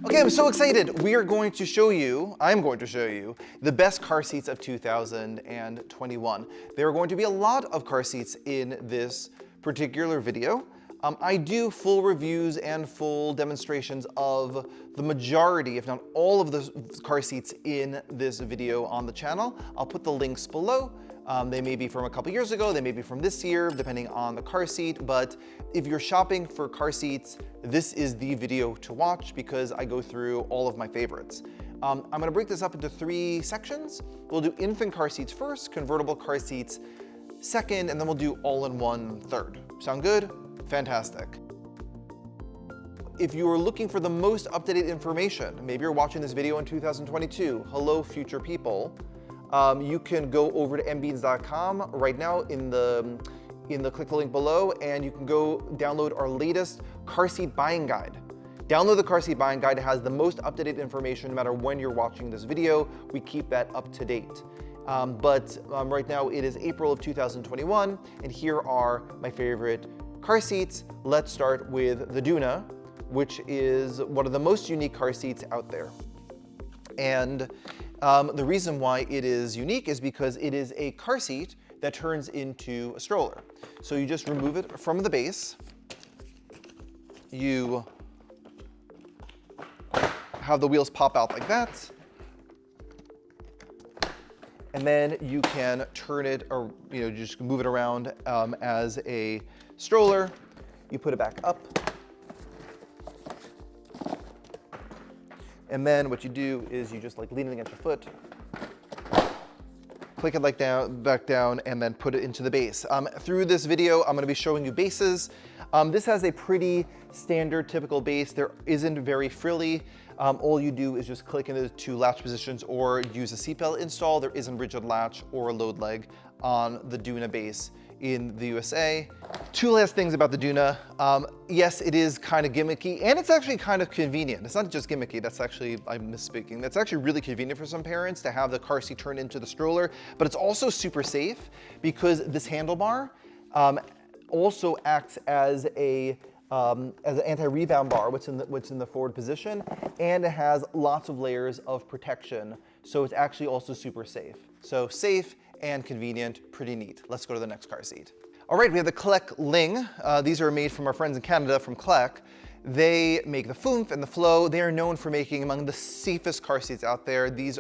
Okay, I'm so excited. I'm going to show you the best car seats of 2021. There are going to be a lot of car seats in this particular video. I do full reviews and full demonstrations of the majority, if not all of the car seats in this video on the channel. I'll put the links below. They may be from a couple years ago, they may be from this year, depending on the car seat, but if you're shopping for car seats, this is the video to watch because I go through all of my favorites. I'm gonna break this up into 3 sections. We'll do infant car seats first, convertible car seats second, and then we'll do all-in-one third. Sound good? Fantastic. If you are looking for the most up-to-date information, maybe you're watching this video in 2022, hello future people, you can go over to mbeans.com right now in the click the link below, and you can go download our latest car seat buying guide. Download the car seat buying guide. It has the most up-to-date information no matter when you're watching this video. We keep that up to date. Right now it is April of 2021, and here are my favorite car seats. Let's start with the Duna, which is one of the most unique car seats out there. And the reason why it is unique is because it is a car seat that turns into a stroller. So you just remove it from the base. You have the wheels pop out like that. And then you can turn it, or just move it around as a stroller. You put it back up. And then what you do is you just lean it against your foot, click it back down, and then put it into the base. Through this video, I'm gonna be showing you bases. This has a pretty standard, typical base. There isn't very frilly. All you do is just click into the 2 latch positions or use a seatbelt install. There isn't rigid latch or load leg on the Duna base in the USA. 2 last things about the Duna. Yes, it is kind of gimmicky, and it's actually kind of convenient. It's not just gimmicky, I'm misspeaking. That's actually really convenient for some parents to have the car seat turn into the stroller, but it's also super safe because this handlebar also acts as an anti-rebound bar, what's in the forward position, and it has lots of layers of protection. So it's actually also super safe. So safe and convenient, pretty neat. Let's go to the next car seat. All right, we have the Kleck Ling. These are made from our friends in Canada from Kleck. They make the Foomph and the Flow. They are known for making among the safest car seats out there. This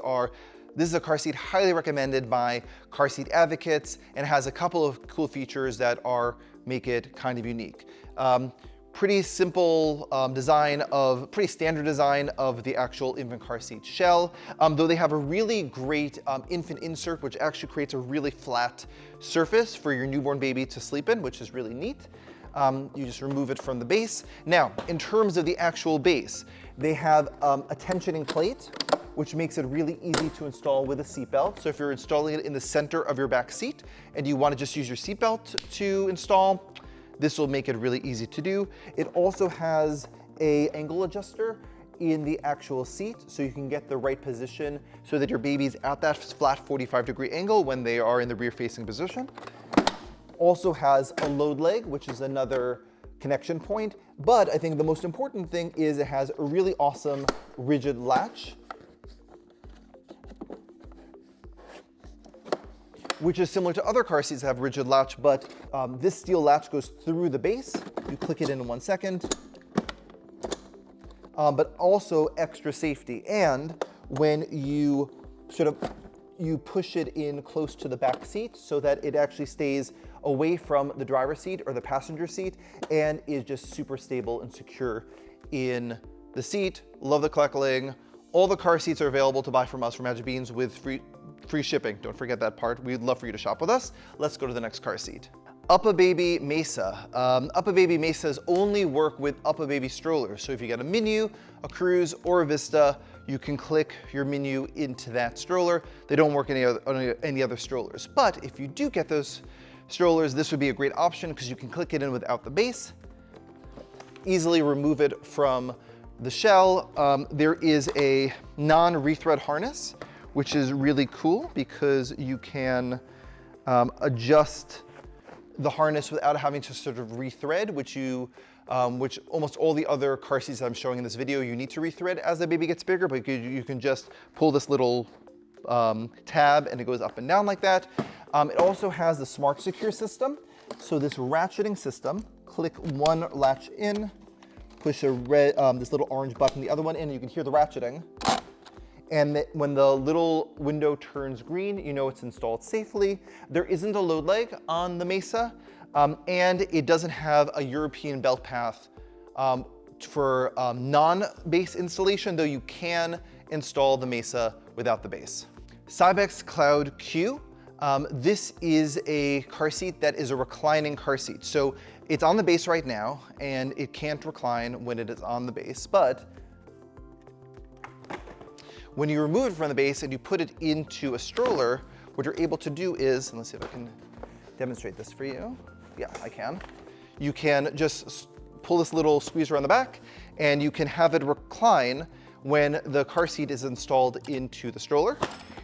is a car seat highly recommended by car seat advocates, and has a couple of cool features that make it kind of unique. Pretty simple pretty standard design of the actual infant car seat shell, though they have a really great infant insert, which actually creates a really flat surface for your newborn baby to sleep in, which is really neat. You just remove it from the base. Now, in terms of the actual base, they have a tensioning plate, which makes it really easy to install with a seatbelt. So if you're installing it in the center of your back seat and you want to just use your seatbelt to install, this will make it really easy to do. It also has an angle adjuster in the actual seat, so you can get the right position so that your baby's at that flat 45-degree angle when they are in the rear-facing position. Also has a load leg, which is another connection point. But I think the most important thing is it has a really awesome rigid latch, which is similar to other car seats that have rigid latch, but this steel latch goes through the base. You click it in 1 second, but also extra safety. And when you push it in close to the back seat so that it actually stays away from the driver's seat or the passenger seat and is just super stable and secure in the seat. Love the Kleck Ling. All the car seats are available to buy from us from Magic Beans with free shipping. Don't forget that part. We'd love for you to shop with us. Let's go to the next car seat. UPPAbaby Mesa. UPPAbaby Mesas only work with UPPAbaby strollers. So if you get a Minu, a Cruise, or a Vista, you can click your Minu into that stroller. They don't work on any other strollers. But if you do get those strollers, this would be a great option because you can click it in without the base, easily remove it from the shell. There is a non-rethread harness, which is really cool because you can adjust the harness without having to sort of rethread, which you which almost all the other car seats I'm showing in this video, you need to rethread as the baby gets bigger, but you can just pull this little tab and it goes up and down like that. It also has the Smart Secure system. So this ratcheting system, click one latch in, push a red, this little orange button, the other one in, and you can hear the ratcheting. And when the little window turns green, you know it's installed safely. There isn't a load leg on the Mesa, and it doesn't have a European belt path for non-base installation, though you can install the Mesa without the base. Cybex Cloud Q. This is a car seat that is a reclining car seat. So it's on the base right now, and it can't recline when it is on the base, but when you remove it from the base and you put it into a stroller, what you're able to do is, and let's see if I can demonstrate this for you. Yeah, I can. You can just pull this little squeezer on the back, and you can have it recline when the car seat is installed into the stroller,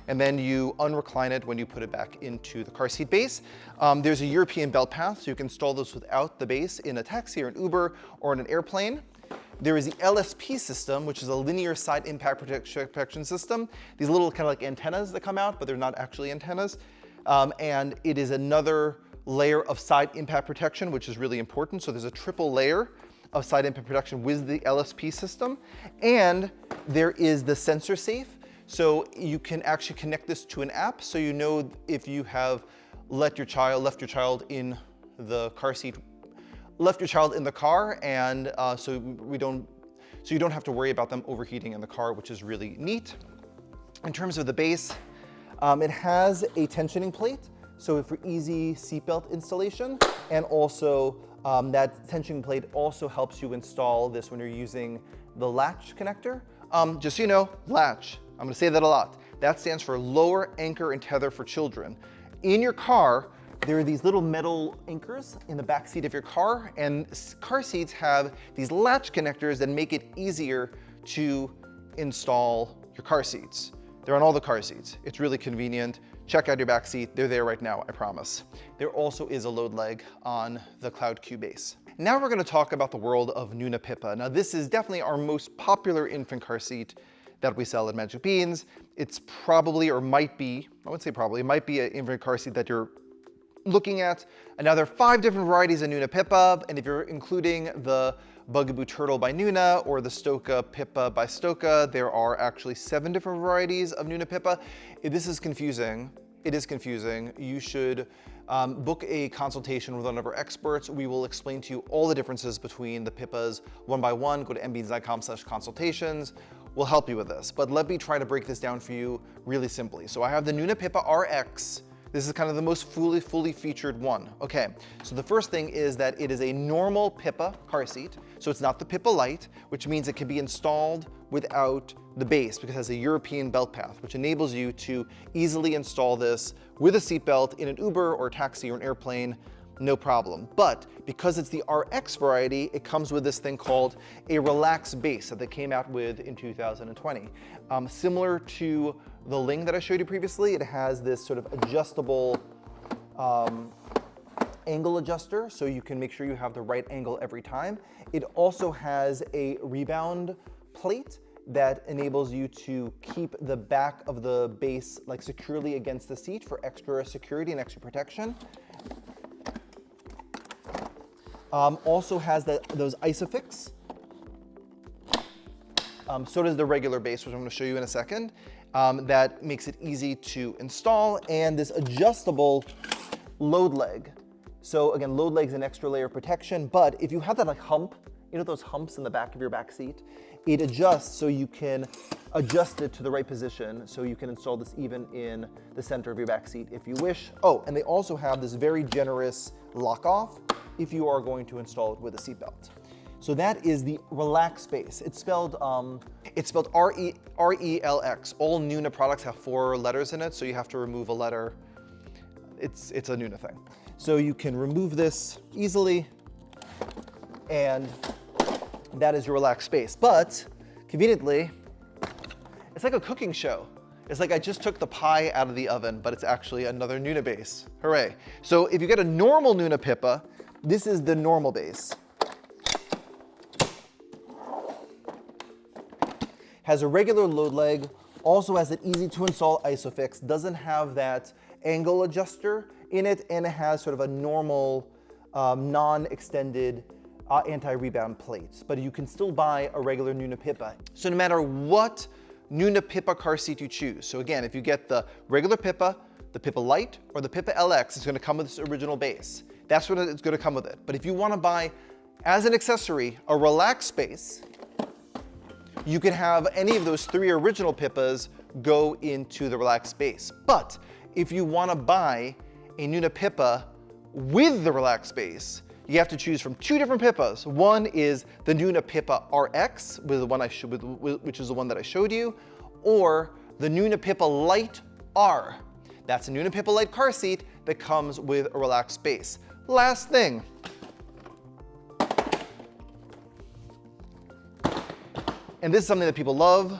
and then you unrecline it when you put it back into the car seat base. There's a European belt path, so you can install this without the base in a taxi or an Uber or in an airplane. There is the LSP system, which is a linear side impact protection system. These little kind of like antennas that come out, but they're not actually antennas. And it is another layer of side impact protection, which is really important. So there's a triple layer of side impact protection with the LSP system. And there is the sensor safe. So you can actually connect this to an app, so you know if you have left your child in the car seat, left your child in the car, and so you don't have to worry about them overheating in the car, which is really neat. In terms of the base, it has a tensioning plate, so for easy seatbelt installation, and also that tensioning plate also helps you install this when you're using the latch connector. Just so you know, latch, I'm gonna say that a lot. That stands for lower anchor and tether for children. In your car, there are these little metal anchors in the back seat of your car, and car seats have these latch connectors that make it easier to install your car seats. They're on all the car seats. It's really convenient. Check out your back seat. They're there right now, I promise. There also is a load leg on the Cloud Q base. Now we're gonna talk about the world of Nuna Pippa. Now this is definitely our most popular infant car seat that we sell at Magic Beans. It's probably, or might be, I wouldn't say probably, it might be an infant car seat that you're looking at. And now there are 5 different varieties of Nuna Pippa, and if you're including the Bugaboo Turtle by Nuna or the Stoka Pippa by Stoka, there are actually 7 different varieties of Nuna Pippa. If this is confusing, it is confusing. You should book a consultation with one of our experts. We will explain to you all the differences between the Pippas one by one. Go to mbeans.com/consultations. We'll help you with this, but let me try to break this down for you really simply. So I have the Nuna Pippa RX. This is kind of the most fully featured one. Okay, so the first thing is that it is a normal Pippa car seat. So it's not the Pippa Lite, which means it can be installed without the base because it has a European belt path, which enables you to easily install this with a seatbelt in an Uber or a taxi or an airplane, no problem. But because it's the RX variety, it comes with this thing called a relaxed base that they came out with in 2020. Similar to the Ling that I showed you previously, it has this sort of adjustable angle adjuster, so you can make sure you have the right angle every time. It also has a rebound plate that enables you to keep the back of the base like securely against the seat for extra security and extra protection. Also has those Isofix. So does the regular base, which I'm going to show you in a second. That makes it easy to install, and this adjustable load leg. So again, load leg's an extra layer of protection, but if you have that like hump, you know those humps in the back of your back seat, it adjusts so you can adjust it to the right position, so you can install this even in the center of your back seat if you wish. Oh, and they also have this very generous lock off if you are going to install it with a seatbelt. So that is the Relax Base. It's spelled R-E-L-X. All Nuna products have 4 letters in it, so you have to remove a letter. It's a Nuna thing. So you can remove this easily, and that is your Relax Base. But conveniently, it's like a cooking show. It's like I just took the pie out of the oven, but it's actually another Nuna base. Hooray. So if you get a normal Nuna Pippa, this is the normal base. Has a regular load leg, also has an easy to install ISOFIX, doesn't have that angle adjuster in it, and it has sort of a normal non-extended anti-rebound plate. But you can still buy a regular Nuna Pippa. So no matter what Nuna Pippa car seat you choose, so again, if you get the regular Pippa, the Pippa Lite, or the Pippa LX, it's gonna come with this original base. That's what it's gonna come with it. But if you wanna buy, as an accessory, a relax space, you can have any of those 3 original Pippas go into the relaxed space. But if you wanna buy a Nuna Pippa with the relaxed space, you have to choose from 2 different Pippas. One is the Nuna Pippa RX, which is the one that I showed you, or the Nuna Pippa Lite R. That's a Nuna Pippa Lite car seat that comes with a relaxed space. Last thing. And this is something that people love,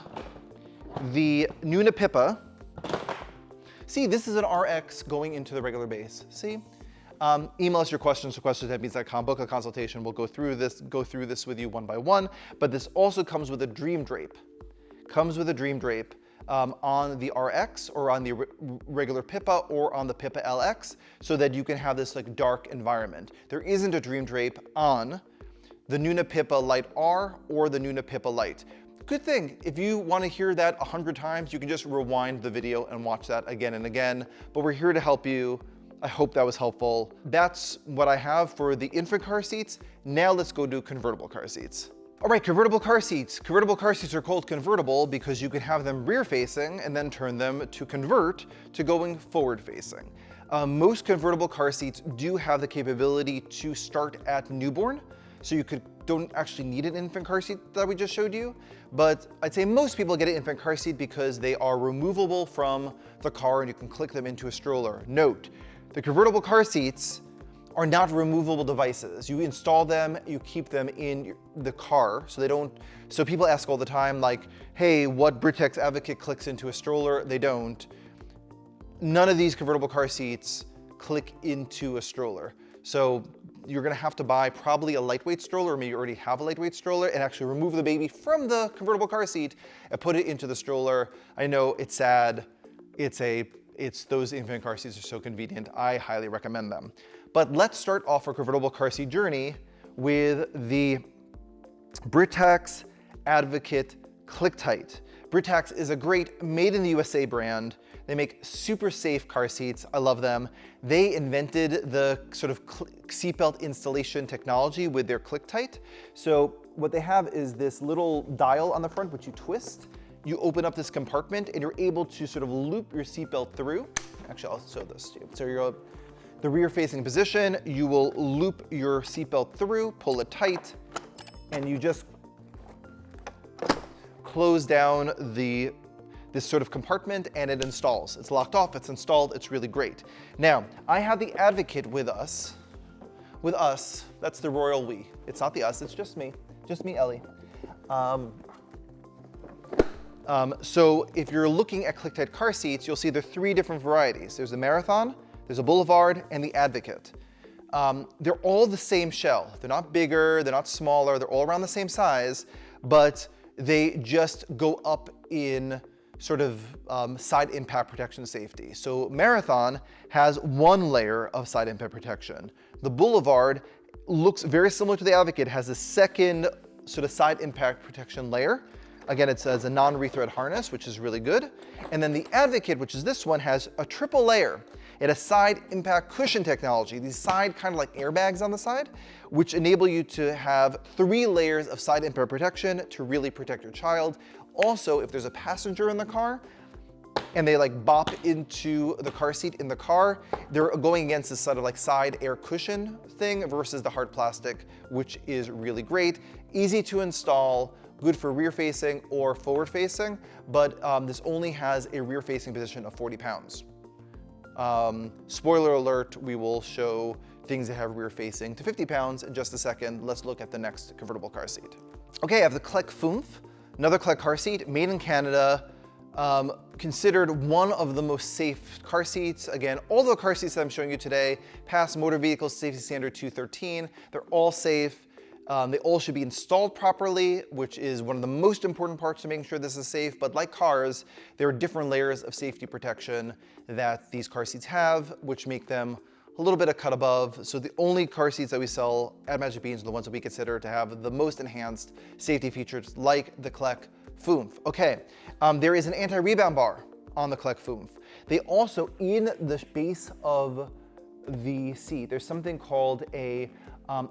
the Nuna Pippa. See, this is an RX going into the regular base. See? Email us your questions to questions@beats.com. Book a consultation. We'll go through this with you one by one. But this also comes with a dream drape. Comes with a dream drape on the RX or on the regular Pippa or on the Pippa LX, so that you can have this like dark environment. There isn't a dream drape on the Nuna Pippa Lite R or the Nuna Pippa Lite. Good thing, if you want to hear that 100 times, you can just rewind the video and watch that again and again. But we're here to help you. I hope that was helpful. That's what I have for the infant car seats. Now let's go to convertible car seats. All right, convertible car seats. Convertible car seats are called convertible because you can have them rear facing and then turn them to convert to going forward facing. Most convertible car seats do have the capability to start at newborn, so you don't actually need an infant car seat that we just showed you. But I'd say most people get an infant car seat because they are removable from the car and you can click them into a stroller. Note, the convertible car seats are not removable devices. You install them, you keep them in the car, so people ask all the time like, hey, what Britax Advocate clicks into a stroller? They don't. None of these convertible car seats click into a stroller. So you're gonna have to buy probably a lightweight stroller, or maybe you already have a lightweight stroller, and actually remove the baby from the convertible car seat and put it into the stroller. I know it's sad, those infant car seats are so convenient. I highly recommend them. But let's start off our convertible car seat journey with the Britax Advocate ClickTight. Britax is a great made in the USA brand. They make super safe car seats. I love them. They invented the sort of seatbelt installation technology with their ClickTight. So what they have is this little dial on the front, which you twist. You open up this compartment and you're able to sort of loop your seatbelt through. Actually, I'll show this to you. So you're the rear facing position, you will loop your seatbelt through, pull it tight, and you just close down this sort of compartment and it installs. It's locked off, it's installed, it's really great. Now, I have the Advocate with us, that's the royal we. It's not the us, it's just me, Ellie. So if you're looking at ClickTight car seats, you'll see there are 3 different varieties. There's the Marathon, there's a Boulevard, and the Advocate. They're all the same shell. They're not bigger, they're not smaller, they're all around the same size, but they just go up in sort of side impact protection safety. So Marathon has 1 layer of side impact protection. The Boulevard looks very similar to the Advocate, has a second sort of side impact protection layer. Again, it says a non-rethread harness, which is really good. And then the Advocate, which is this one, has a triple layer. It has side impact cushion technology, these side kind of like airbags on the side, which enable you to have 3 layers of side impact protection to really protect your child. Also, if there's a passenger in the car and they like bop into the car seat in the car, they're going against this sort of like side air cushion thing versus the hard plastic, which is really great. Easy to install, good for rear facing or forward facing, but this only has a rear facing position of 40 pounds. Spoiler alert, we will show things that have rear facing to 50 pounds in just a second. Let's look at the next convertible car seat. Okay, I have the Click Foomph, another Click car seat, made in Canada, considered one of the most safe car seats. Again, all the car seats that I'm showing you today pass Motor Vehicle Safety Standard 213. They're all safe. They all should be installed properly, which is one of the most important parts to making sure this is safe. But like cars, there are different layers of safety protection that these car seats have, which make them a little bit a cut above. So the only car seats that we sell at Magic Beans are the ones that we consider to have the most enhanced safety features, like the Kleck Fünf. Okay, there is an anti-rebound bar on the Kleck Fünf. They also, in the base of the seat, there's something called a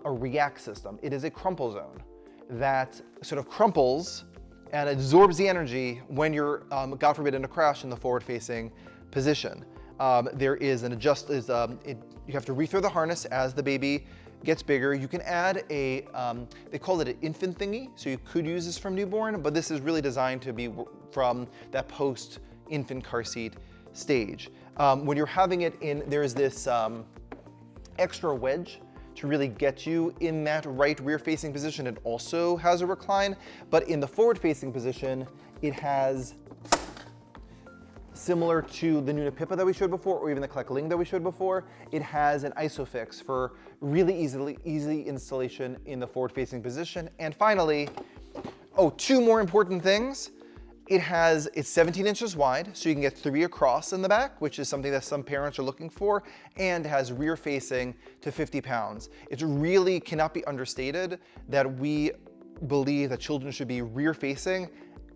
react system. It is a crumple zone that sort of crumples and absorbs the energy when you're, God forbid, in a crash in the forward-facing position. There is an you have to rethrow the harness as the baby gets bigger. You can add a, they call it an infant thingy, so you could use this from newborn, but this is really designed to be from that post-infant car seat stage. When you're having it in, there's this extra wedge to really get you in that right rear-facing position. It also has a recline, but in the forward-facing position, it has, similar to the Nuna Pippa that we showed before, or even the Kleck Ling that we showed before, it has an ISOFIX for really easy installation in the forward-facing position. And finally, two more important things. It's 17 inches wide, so you can get 3 across in the back, which is something that some parents are looking for, and has rear facing to 50 pounds. It really cannot be understated that we believe that children should be rear facing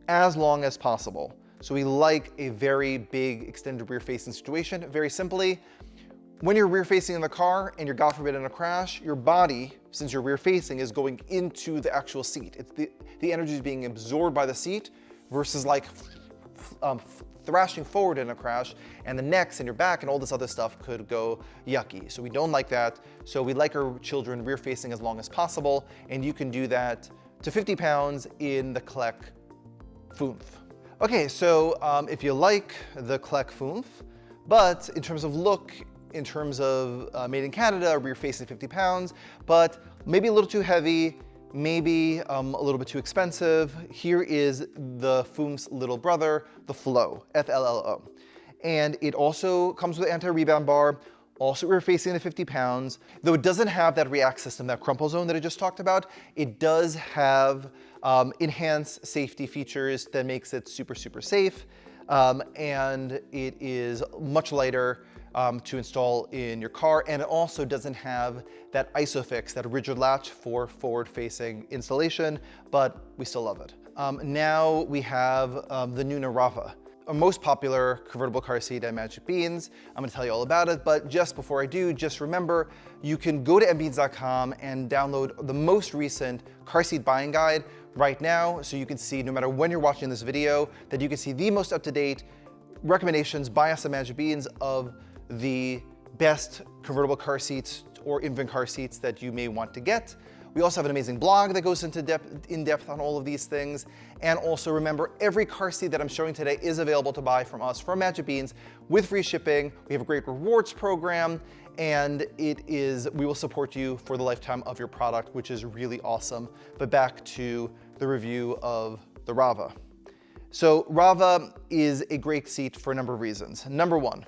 as long as possible. So we like a very big extended rear facing situation. Very simply, when you're rear facing in the car and you're, God forbid, in a crash, your body, since you're rear facing, is going into the actual seat. It's the energy is being absorbed by the seat versus like thrashing forward in a crash, and the necks and your back and all this other stuff could go yucky. So we don't like that. So we like our children rear facing as long as possible, and you can do that to 50 pounds in the Kleck Fünf. Okay, so if you like the Kleck Fünf, but in terms of look, in terms of made in Canada, rear facing 50 pounds, but maybe a little too heavy, maybe a little bit too expensive, here is the Fünf's little brother, the Flow, F-L-L-O. And it also comes with an anti-rebound bar, also rear facing to 50 pounds. Though it doesn't have that react system, that crumple zone that I just talked about, it does have enhanced safety features that makes it super safe. And it is much lighter to install in your car, and it also doesn't have that ISOFIX, that rigid latch for forward-facing installation, but we still love it. Now we have the Nuna Rava, our most popular convertible car seat at Magic Beans. I'm gonna tell you all about it, but just before I do, just remember, you can go to mbeans.com and download the most recent car seat buying guide right now, so you can see, no matter when you're watching this video, that you can see the most up-to-date recommendations by us at Magic Beans of the best convertible car seats or infant car seats that you may want to get. We also have an amazing blog that goes into in-depth on all of these things. And also remember, every car seat that I'm showing today is available to buy from us, from Magic Beans, with free shipping. We have a great rewards program, and we will support you for the lifetime of your product, which is really awesome. But back to the review of the Rava. So Rava is a great seat for a number of reasons. Number one,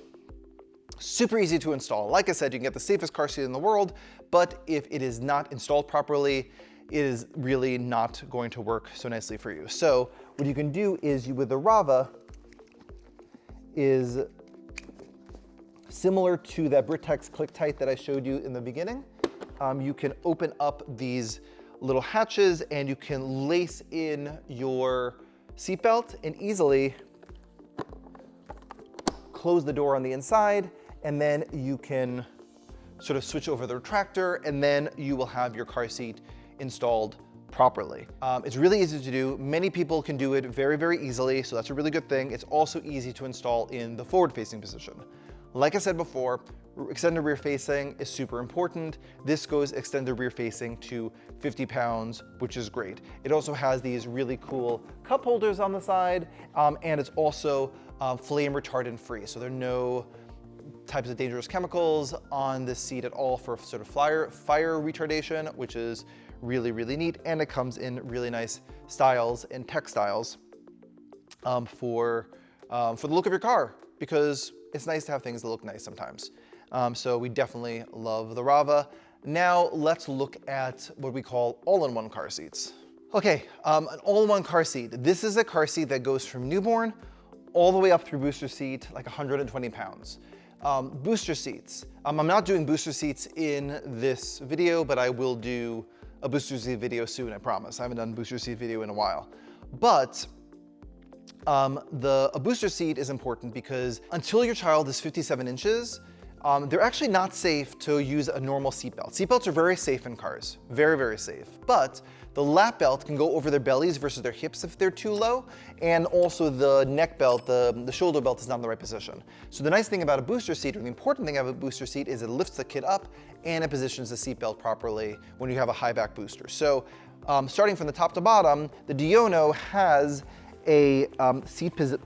super easy to install. Like I said, you can get the safest car seat in the world, but if it is not installed properly, it is really not going to work so nicely for you. So what you can do is, with the Rava, is similar to that Britex Click Tight that I showed you in the beginning. You can open up these little hatches and you can lace in your seatbelt and easily close the door on the inside, and then you can sort of switch over the retractor, and then you will have your car seat installed properly. It's really easy to do. Many people can do it very easily, so that's a really good thing. It's also easy to install in the forward-facing position. Like I said before, extended rear facing is super important. This goes extended rear facing to 50 pounds, which is great. It also has these really cool cup holders on the side, and it's also flame retardant free. So there are no types of dangerous chemicals on this seat at all for sort of fire retardation, which is really neat. And it comes in really nice styles and textiles for the look of your car, because it's nice to have things that look nice sometimes. So we definitely love the Rava. Now let's look at what we call all-in-one car seats. Okay, an all-in-one car seat. This is a car seat that goes from newborn all the way up through booster seat, like 120 pounds. Booster seats. I'm not doing booster seats in this video, but I will do a booster seat video soon, I promise. I haven't done a booster seat video in a while. But a booster seat is important because until your child is 57 inches, they're actually not safe to use a normal seatbelt. Seatbelts are very safe in cars, very, very safe. But the lap belt can go over their bellies versus their hips if they're too low, and also the neck belt, the shoulder belt is not in the right position. So the nice thing about a booster seat, or the important thing about a booster seat, is it lifts the kid up and it positions the seatbelt properly when you have a high back booster. So starting from the top to bottom, the Diono has a seatbelt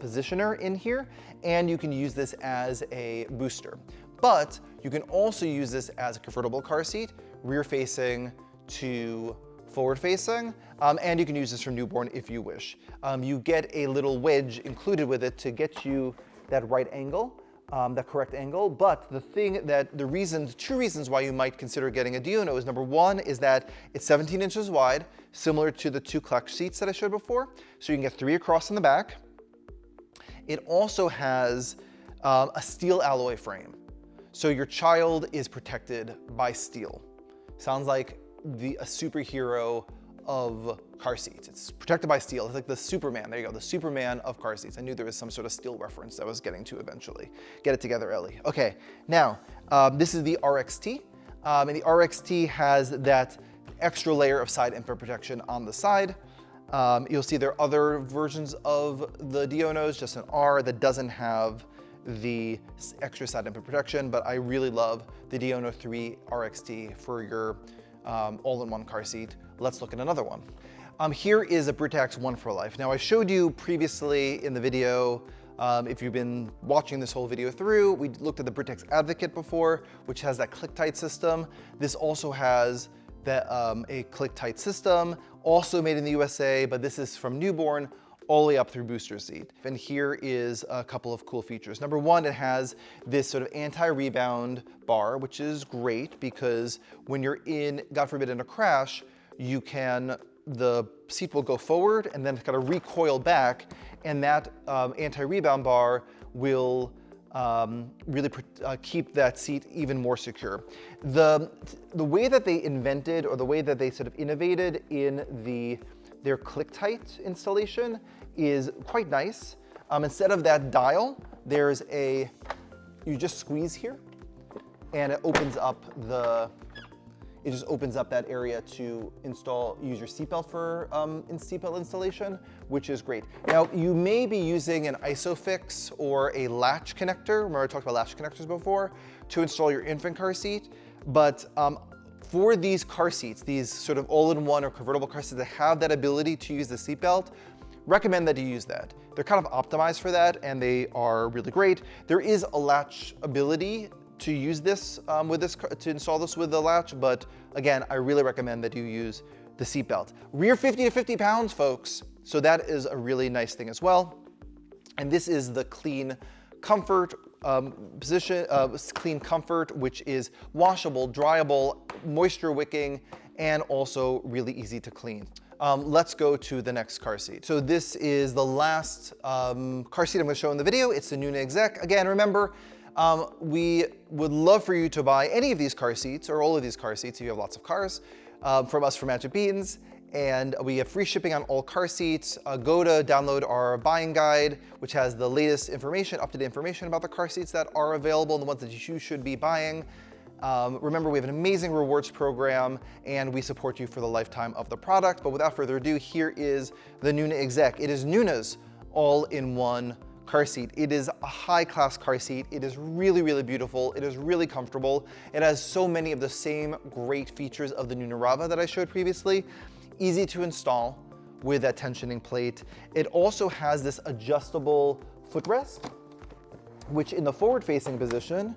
positioner in here, and you can use this as a booster. But you can also use this as a convertible car seat, rear facing to forward facing, and you can use this for newborn if you wish. You get a little wedge included with it to get you that right angle, that correct angle. But two reasons why you might consider getting a Diono is, number one is that it's 17 inches wide, similar to the two clutch seats that I showed before. So you can get 3 across in the back. It also has a steel alloy frame. So your child is protected by steel. Sounds like a superhero of car seats. It's protected by steel. It's like the Superman. There you go, the Superman of car seats. I knew there was some sort of steel reference I was getting to eventually. Get it together, Ellie. Okay, now this is the RXT. And the RXT has that extra layer of side infrared protection on the side. You'll see there are other versions of the Dionos, just an R that doesn't have the extra side infrared protection, but I really love the Diono 3 RXT for your all-in-one car seat. Let's look at another one. Here is a Britax One for Life. Now I showed you previously in the video, if you've been watching this whole video through, we looked at the Britax Advocate before, which has that click-tight system. This also has a click-tight system, also made in the USA, but this is from newborn all the way up through booster seat. And here is a couple of cool features. Number one, it has this sort of anti-rebound bar, which is great because when you're in, God forbid, in a crash, the seat will go forward and then kind of recoil back, and that anti-rebound bar will really keep that seat even more secure. The way that they invented, or the way that they sort of innovated in their click-tight installation is quite nice. Instead of that dial, you just squeeze here, and it opens up that area to use your seatbelt for seatbelt installation, which is great. Now, you may be using an ISOFIX or a latch connector. Remember I talked about latch connectors before, to install your infant car seat, but for these car seats, these sort of all-in-one or convertible car seats that have that ability to use the seatbelt, recommend that you use that. They're kind of optimized for that, and they are really great. There is a latch ability to use this to install this with the latch, but again, I really recommend that you use the seatbelt. Rear 50 to 50 pounds, folks. So that is a really nice thing as well. And this is the Clean Comfort Clean Comfort, which is washable, dryable, moisture wicking, and also really easy to clean. Let's go to the next car seat. So this is the last car seat I'm going to show in the video. It's the Nuna Exec. Again, remember, we would love for you to buy any of these car seats, or all of these car seats if you have lots of cars, from us for Magic Beans. And we have free shipping on all car seats. Go to download our buying guide, which has the latest information, up-to-date information about the car seats that are available and the ones that you should be buying. Remember, we have an amazing rewards program, and we support you for the lifetime of the product. But without further ado, here is the Nuna Exec. It is Nuna's all-in-one car seat. It is a high-class car seat. It is really, really beautiful. It is really comfortable. It has so many of the same great features of the Nuna Rava that I showed previously. Easy to install with that tensioning plate. It also has this adjustable footrest, which in the forward-facing position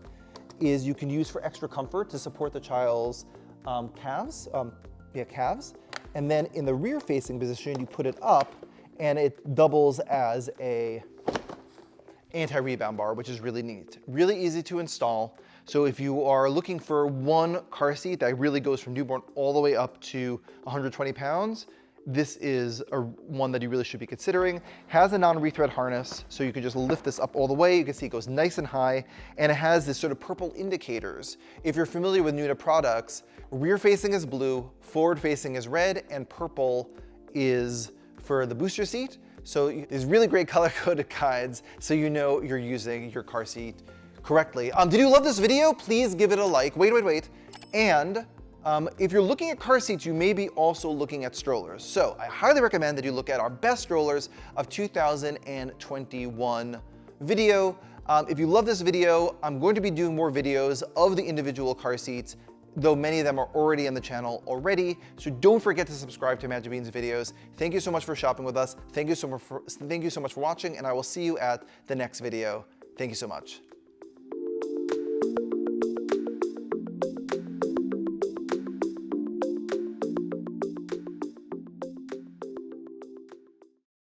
you can use for extra comfort to support the child's calves. And then in the rear-facing position, you put it up, and it doubles as a anti-rebound bar, which is really neat. Really easy to install. So if you are looking for one car seat that really goes from newborn all the way up to 120 pounds, this is one that you really should be considering. Has a non-rethread harness, so you can just lift this up all the way. You can see it goes nice and high, and it has this sort of purple indicators. If you're familiar with Nuda products, rear facing is blue, forward facing is red, and purple is for the booster seat. So there's really great color-coded guides, so you know you're using your car seat correctly. Did you love this video? Please give it a like. Wait. And if you're looking at car seats, you may be also looking at strollers. So I highly recommend that you look at our best strollers of 2021 video. If you love this video, I'm going to be doing more videos of the individual car seats, though many of them are already on the channel already. So don't forget to subscribe to Magic Bean's videos. Thank you so much for shopping with us. Thank you so much for watching, and I will see you at the next video. Thank you so much.